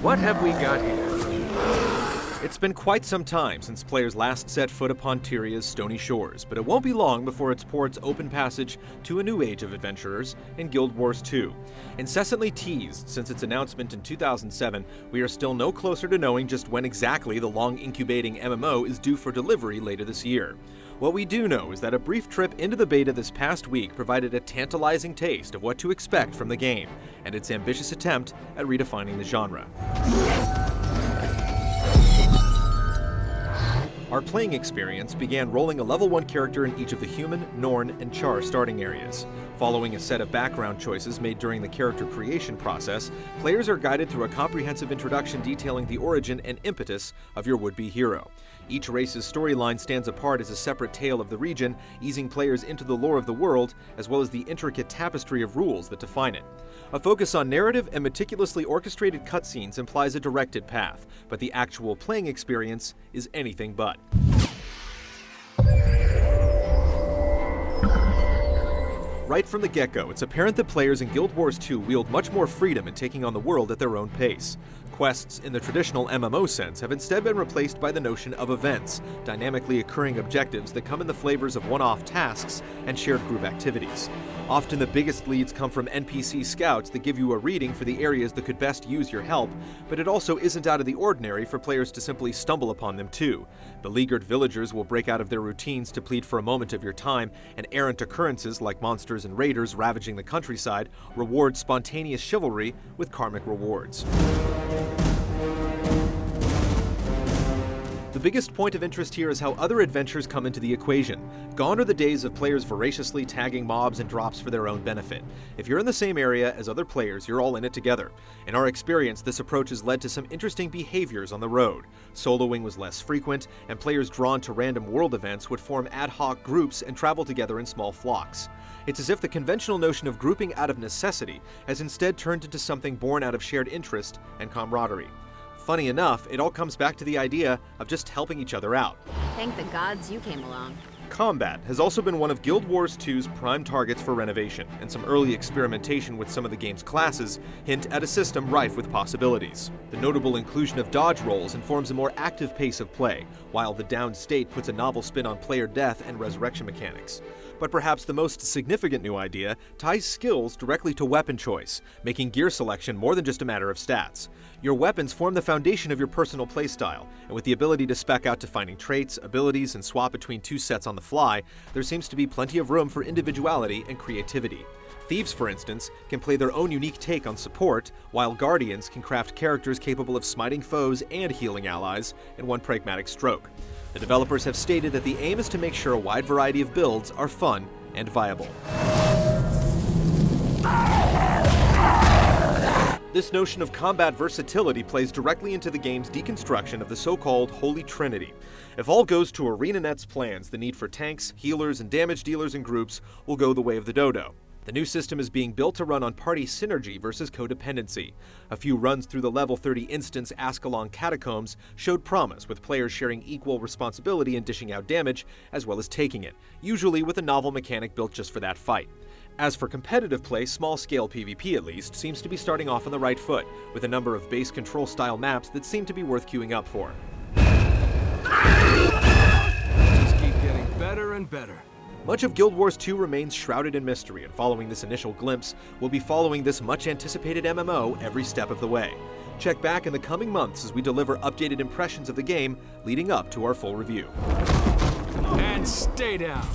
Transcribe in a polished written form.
What have we got here? It's been quite some time since players last set foot upon Tyria's stony shores, but it won't be long before it ports open passage to a new age of adventurers in Guild Wars 2. Incessantly teased since its announcement in 2007, we are still no closer to knowing just when exactly the long-incubating MMO is due for delivery later this year. What we do know is that a brief trip into the beta this past week provided a tantalizing taste of what to expect from the game, and its ambitious attempt at redefining the genre. Our playing experience began rolling a level 1 character in each of the human, Norn, and Char starting areas. Following a set of background choices made during the character creation process, players are guided through a comprehensive introduction detailing the origin and impetus of your would-be hero. Each race's storyline stands apart as a separate tale of the region, easing players into the lore of the world, as well as the intricate tapestry of rules that define it. A focus on narrative and meticulously orchestrated cutscenes implies a directed path, but the actual playing experience is anything but. Right from the get-go, it's apparent that players in Guild Wars 2 wield much more freedom in taking on the world at their own pace. Quests in the traditional MMO sense have instead been replaced by the notion of events, dynamically occurring objectives that come in the flavors of one-off tasks and shared group activities. Often the biggest leads come from NPC scouts that give you a reading for the areas that could best use your help, but it also isn't out of the ordinary for players to simply stumble upon them too. Beleaguered villagers will break out of their routines to plead for a moment of your time, and errant occurrences like monsters and raiders ravaging the countryside reward spontaneous chivalry with karmic rewards. The biggest point of interest here is how other adventures come into the equation. Gone are the days of players voraciously tagging mobs and drops for their own benefit. If you're in the same area as other players, you're all in it together. In our experience, this approach has led to some interesting behaviors on the road. Soloing was less frequent, and players drawn to random world events would form ad hoc groups and travel together in small flocks. It's as if the conventional notion of grouping out of necessity has instead turned into something born out of shared interest and camaraderie. Funny enough, it all comes back to the idea of just helping each other out. Thank the gods you came along. Combat has also been one of Guild Wars 2's prime targets for renovation, and some early experimentation with some of the game's classes hint at a system rife with possibilities. The notable inclusion of dodge rolls informs a more active pace of play, while the downed state puts a novel spin on player death and resurrection mechanics. But perhaps the most significant new idea ties skills directly to weapon choice, making gear selection more than just a matter of stats. Your weapons form the foundation of your personal playstyle, and with the ability to spec out defining traits, abilities, and swap between two sets on the fly, there seems to be plenty of room for individuality and creativity. Thieves, for instance, can play their own unique take on support, while Guardians can craft characters capable of smiting foes and healing allies in one pragmatic stroke. The developers have stated that the aim is to make sure a wide variety of builds are fun and viable. This notion of combat versatility plays directly into the game's deconstruction of the so-called Holy Trinity. If all goes to ArenaNet's plans, the need for tanks, healers, and damage dealers in groups will go the way of the dodo. The new system is being built to run on party synergy versus codependency. A few runs through the level 30 instance Ascalon catacombs showed promise, with players sharing equal responsibility in dishing out damage as well as taking it, usually with a novel mechanic built just for that fight. As for competitive play, small-scale PvP at least, seems to be starting off on the right foot, with a number of base control-style maps that seem to be worth queuing up for. Just keep getting better and better. Much of Guild Wars 2 remains shrouded in mystery, and following this initial glimpse, we'll be following this much-anticipated MMO every step of the way. Check back in the coming months as we deliver updated impressions of the game leading up to our full review. And stay down.